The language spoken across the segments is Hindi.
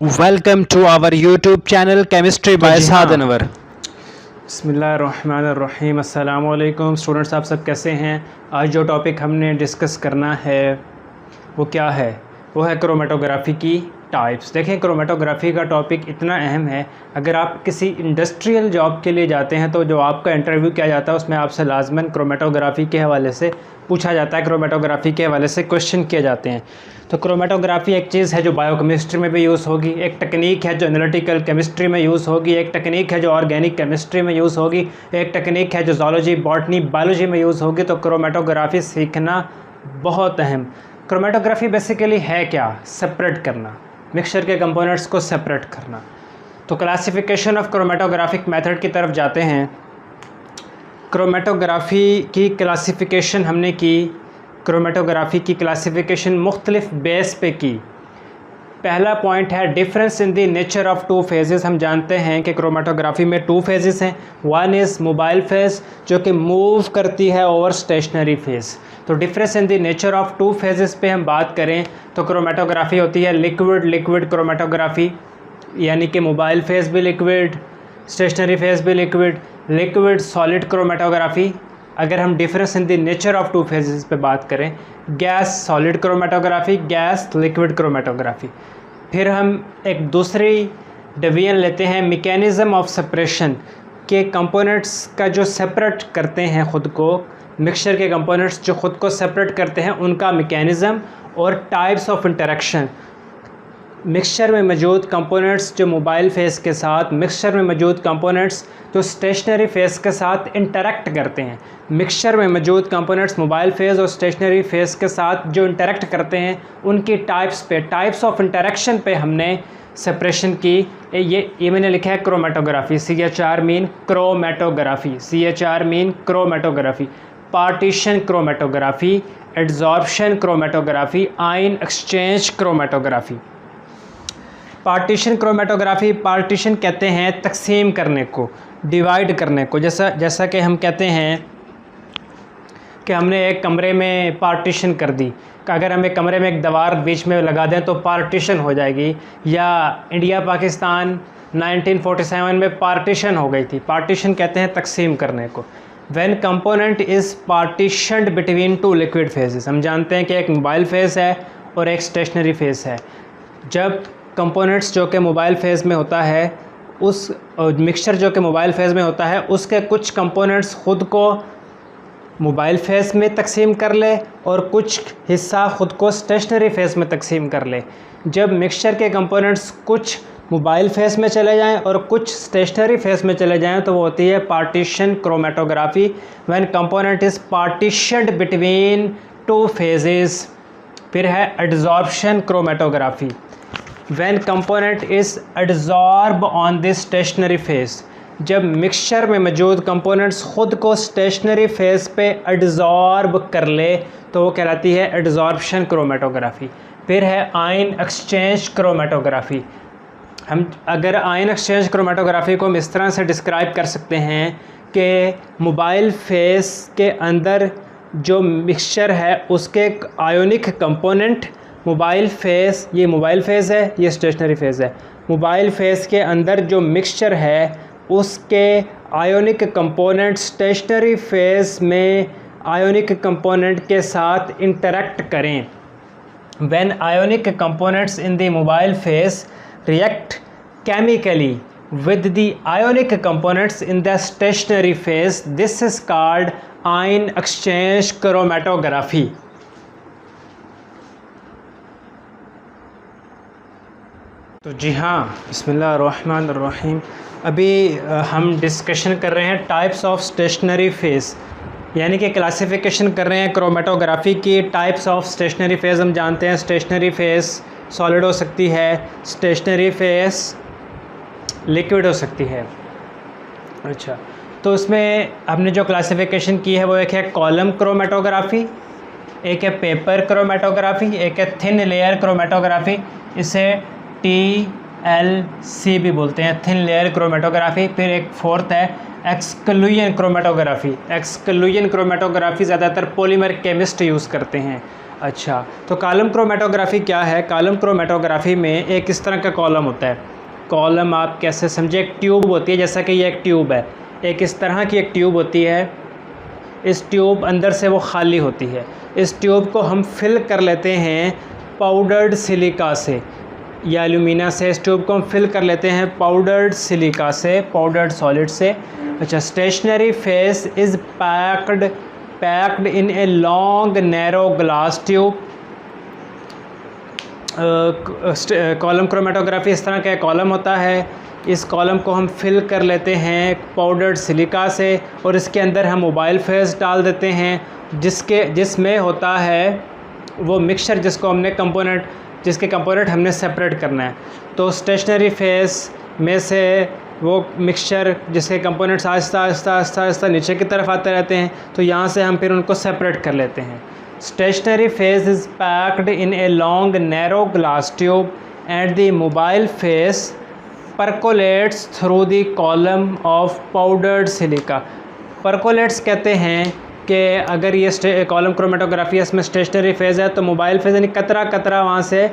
Welcome to our YouTube channel Chemistry by Saad Anwar। बिस्मिल्लाहिर्रहमानिर्रहीम। अस्सलाम वालेकुम स्टूडेंट्स, आप सब कैसे हैं। आज जो टॉपिक हमने डिस्कस करना है वो क्या है, वो है क्रोमेटोग्राफी की टाइप्स। देखें, क्रोमेटोग्राफी का टॉपिक इतना अहम है। अगर आप किसी इंडस्ट्रियल जॉब के लिए जाते हैं तो जो आपका इंटरव्यू किया जाता है उसमें आपसे लाजमन क्रोमेटोग्राफी के हवाले से पूछा जाता है, क्रोमेटोग्राफी के हवाले से क्वेश्चन किए जाते हैं। तो क्रोमेटोग्राफी एक चीज़ है जो बायोकेमिस्ट्री में भी यूज़ होगी, एक टेक्निक है जो एनालिटिकल केमिस्ट्री में यूज़ होगी, एक टेक्निक है जो ऑर्गेनिक केमिस्ट्री में यूज़ होगी, एक टेक्निक है जो ज़ूलॉजी, बॉटनी, बायोलॉजी में यूज़ होगी। तो क्रोमेटोग्राफी सीखना बहुत अहम। क्रोमेटोग्राफी बेसिकली है क्या? सेपरेट करना, मिक्सचर के कंपोनेंट्स को सेपरेट करना। तो क्लासिफिकेशन ऑफ क्रोमेटोग्राफिक मेथड की तरफ जाते हैं। क्रोमेटोग्राफी की क्लासिफिकेशन हमने की, क्रोमेटोग्राफी की क्लासिफिकेशन मुख्तलिफ बेस पे की। पहला पॉइंट है difference in the nature of two phases. हम जानते हैं कि क्रोमेटोग्राफी में टू फेजेस हैं। वन इज़ मोबाइल फेज जो कि मूव करती है ओवर स्टेशनरी फेज। तो difference in the nature of two phases पे हम बात करें तो क्रोमेटोग्राफी होती है लिक्विड लिक्विड क्रोमेटोग्राफी, यानी कि मोबाइल फेज भी लिक्विड, स्टेशनरी फेज भी लिक्विड, लिक्विड सॉलिड क्रोमेटोग्राफी। अगर हम difference in the nature of two phases पे बात करें, gas solid chromatography, gas liquid chromatography. फिर हम एक दूसरी डिवीजन लेते हैं मैकेनिज़्म ऑफ सेपरेशन के कंपोनेंट्स का जो सेपरेट करते हैं ख़ुद को, मिक्सचर के कंपोनेंट्स जो ख़ुद को सेपरेट करते हैं उनका मैकेनिज़्म, और टाइप्स ऑफ इंटरेक्शन। मिक्सचर में मौजूद कंपोनेंट्स जो मोबाइल फेज़ के साथ, मिक्सचर में मौजूद कंपोनेंट्स जो स्टेशनरी फेज़ के साथ इंटरेक्ट करते हैं। मिक्सचर में मौजूद कंपोनेंट्स मोबाइल फेज़ और स्टेशनरी फेज़ के साथ जो इंटरेक्ट करते हैं उनकी टाइप्स पे, टाइप्स ऑफ इंटरेक्शन पे हमने सेपरेशन की। ये मैंने लिखा है chromatography, CHR mean chromatography, CHR mean chromatography. Partition chromatography, adsorption chromatography, ion exchange chromatography. Partition chromatography, partition कहते हैं तकसीम करने को, डिवाइड करने को। जैसा कि हम कहते हैं कि हमने एक कमरे में पार्टीशन कर दी, अगर हम एक कमरे में एक दीवार बीच में लगा दें तो पार्टीशन हो जाएगी। या इंडिया पाकिस्तान 1947 में पार्टीशन हो गई थी। पार्टीशन कहते हैं तकसीम करने को। When component is partitioned between two liquid phases. हम जानते हैं कि एक मोबाइल फेज़ है और एक स्टेशनरी फेज़ है। जब कंपोनेंट्स जो कि मोबाइल फेज़ में होता है, उस मिक्सचर जो कि मोबाइल फेज़ में होता है उसके कुछ कंपोनेंट्स ख़ुद को मोबाइल फेज़ में तकसीम कर ले और कुछ हिस्सा ख़ुद को स्टेशनरी फेज़ में तकसीम कर ले। जब मिक्सचर के कंपोनेंट्स कुछ मोबाइल फेज़ में चले जाएं और कुछ स्टेशनरी फेज़ में चले जाएं तो वो होती है partition chromatography. When component is partitioned between two phases. फिर है adsorption chromatography, when component is adsorb on this stationary phase. जब मिक्सचर में मौजूद कंपोनेंट्स ख़ुद को स्टेशनरी फेज़ पे एड्जॉर्ब कर ले तो वो कहलाती है एड्जॉर्प्शन क्रोमेटोग्राफी। फिर है आयन एक्सचेंज क्रोमेटोग्राफी। हम अगर आयन एक्सचेंज क्रोमेटोग्राफी को हम इस तरह से डिस्क्राइब कर सकते हैं कि मोबाइल फेज़ के अंदर जो मिक्सचर है उसके आयोनिक कंपोनेंट, मोबाइल फेज़, ये मोबाइल फेज़ है, ये स्टेशनरी फेज़ है। मोबाइल फेज़ के अंदर जो मिक्सचर है उसके आयोनिक कंपोनेंट स्टेशनरी फेज़ में आयोनिक कंपोनेंट के साथ इंटरेक्ट करें। When ionic components in the mobile phase react chemically with the ionic components in the stationary phase, this is called ion exchange chromatography। तो जी हाँ, बिस्मिल्लाहिर्रहमानिर्रहीम। अभी हम डिस्कशन कर रहे हैं टाइप्स ऑफ स्टेशनरी फेज़, यानी कि क्लासिफिकेशन कर रहे हैं क्रोमेटोग्राफी की टाइप्स ऑफ स्टेशनरी फेज़। हम जानते हैं स्टेशनरी फेज़ सॉलिड हो सकती है, स्टेशनरी फेज़ लिक्विड हो सकती है। अच्छा, तो इसमें हमने जो क्लासिफिकेशन की है वो एक है कॉलम क्रोमेटोग्राफी, एक है पेपर क्रोमेटोग्राफी, एक है थिन लेयर क्रोमेटोग्राफी, इसे TLC भी बोलते हैं, थिन लेयर क्रोमेटोग्राफी। फिर एक फोर्थ है एक्सक्लूजन क्रोमेटोग्राफी। एक्सक्लूजन क्रोमेटोग्राफी ज़्यादातर पॉलीमर केमिस्ट यूज़ करते हैं। अच्छा, तो कॉलम क्रोमेटोग्राफी क्या है? कॉलम क्रोमेटोग्राफी में एक इस तरह का कॉलम होता है। कॉलम आप कैसे समझे, एक ट्यूब होती है, जैसा कि ये एक ट्यूब है, एक इस तरह की एक ट्यूब होती है। इस ट्यूब अंदर से वो खाली होती है। इस ट्यूब को हम फिल कर लेते हैं पाउडर्ड सिलिका से या एल्यूमिना से। इस ट्यूब को हम फिल कर लेते हैं पाउडर्ड सिलिका से, पाउडर्ड सॉलिड से। अच्छा, stationary phase is packed in a long narrow glass tube. Column chromatography इस तरह का कॉलम होता है। इस कॉलम को हम फिल कर लेते हैं पाउडर्ड सिलिका से और इसके अंदर हम मोबाइल फेस डाल देते हैं, जिसमें होता है वो मिक्सचर जिसके कंपोनेंट हमने सेपरेट करना है। तो स्टेशनरी फेस में से वो मिक्सचर जिसके कंपोनेंट्स आहिस्ता नीचे की तरफ आते रहते हैं, तो यहाँ से हम फिर उनको सेपरेट कर लेते हैं। Stationary phase is packed in a long narrow glass tube and the mobile phase percolates through the column of powdered silica. Percolates कहते हैं कि अगर ये कॉलम क्रोमेटोग्राफी इसमें स्टेशनरी फेज़ है तो मोबाइल फेज़ यानी कतरा वहाँ से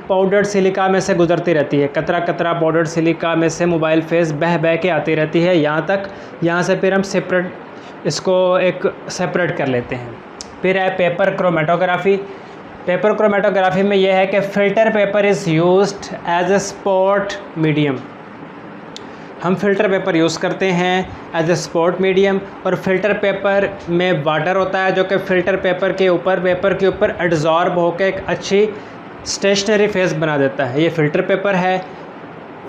पाउडर्ड सिलिका में से गुजरती रहती है। कतरा पाउडर्ड सिलिका में से मोबाइल फेज़ बह के आती रहती है यहाँ से फिर हम इसको एक सेपरेट कर लेते हैं। फिर है पेपर क्रोमेटोग्राफी। पेपर क्रोमेटोग्राफी में यह है कि filter paper is used as a spot medium. हम फ़िल्टर पेपर यूज़ करते हैं एज ए स्पॉट मीडियम, और फ़िल्टर पेपर में वाटर होता है जो कि फ़िल्टर पेपर के ऊपर एडज़ॉर्ब होकर एक अच्छी स्टेशनरी फेस बना देता है। ये फ़िल्टर पेपर है,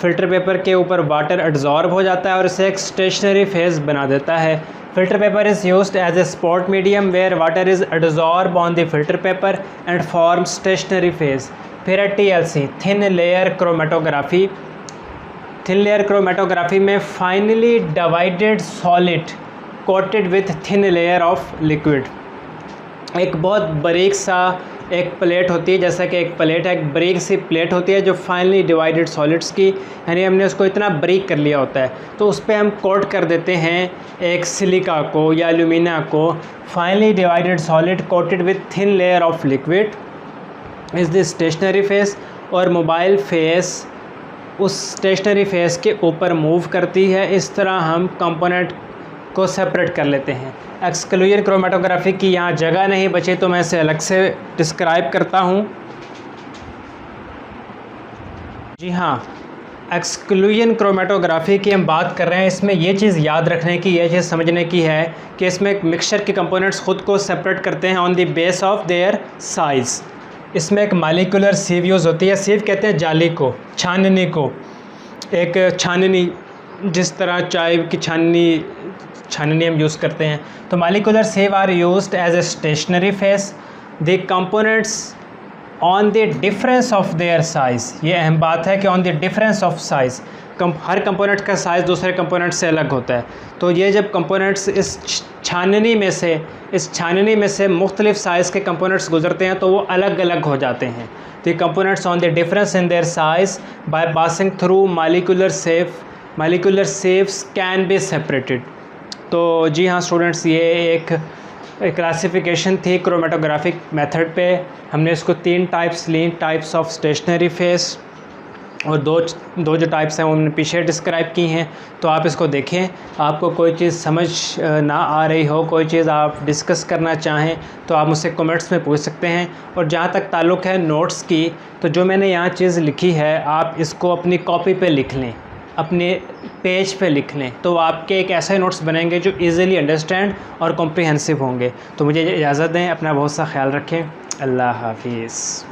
फ़िल्टर पेपर के ऊपर वाटर एडज़ॉर्ब हो जाता है और इसे एक स्टेशनरी फेस बना देता है। Filter paper is used as a spot medium where water is adsorb on the filter paper and form stationary phase. फिर है TLC, thin layer chromatography. Thin layer chromatography में finally divided solid coated with thin layer of liquid. एक बहुत बारीक सा एक प्लेट होती है, जैसा कि एक प्लेट है, एक बारीक सी प्लेट होती है जो फाइनली डिवाइडेड सॉलिड्स की, यानी हमने उसको इतना बारीक कर लिया होता है, तो उस पर हम कोट कर देते हैं एक सिलिका को या एल्यूमिना को। Finely divided solid coated with thin layer of liquid is the stationary phase, और मोबाइल फेस उस स्टेशनरी फेस के ऊपर मूव करती है। इस तरह हम कंपोनेंट को सेपरेट कर लेते हैं। एक्सक्लूजन क्रोमेटोग्राफी की यहाँ जगह नहीं बची तो मैं इसे अलग से डिस्क्राइब करता हूँ। जी हाँ, एक्सक्लूजन क्रोमेटोग्राफी की हम बात कर रहे हैं। इसमें ये चीज़ याद रखने की, ये चीज़ समझने की है कि इसमें एक मिक्सचर के कंपोनेंट्स ख़ुद को सेपरेट करते हैं on the base of their size. इसमें एक मालिकुलर सीव यूज़ होती है। सीव कहते हैं जाली को, छाननी को। एक छाननी, जिस तरह चाय की छाननी हम यूज़ करते हैं, तो molecular sieve are used as a stationary phase. The components on the difference of their size, ये अहम बात है कि on the difference of size, हर कंपोनेंट का साइज़ दूसरे कंपोनेंट से अलग होता है। तो ये जब कंपोनेंट्स इस छाननी में से मुख्तलिफ साइज़ के कंपोनेंट्स गुजरते हैं तो वो अलग अलग हो जाते हैं। The components on the difference in their size by passing through molecular saves can be separated. तो जी हाँ स्टूडेंट्स, ये एक क्लासिफिकेशन थी क्रोमेटोग्राफिक मेथड पे। हमने इसको 3 टाइप्स ली, टाइप्स ऑफ स्टेशनरी फेस, और दो जो टाइप्स हैं वो हमने पीछे डिस्क्राइब की हैं। तो आप इसको देखें, आपको कोई चीज़ समझ ना आ रही हो, कोई चीज़ आप डिस्कस करना चाहें तो आप मुझसे कमेंट्स में पूछ सकते हैं। और जहाँ तक ताल्लुक़ है नोट्स की, तो जो मैंने यहाँ चीज़ लिखी है आप इसको अपनी कॉपी पे लिख लें, अपने पेज पे लिख लें, तो आपके एक ऐसे नोट्स बनेंगे जो इजीली अंडरस्टैंड और कॉम्प्रिहेंसिव होंगे। तो मुझे इजाज़त दें, अपना बहुत सा ख्याल रखें। अल्लाह हाफिज़।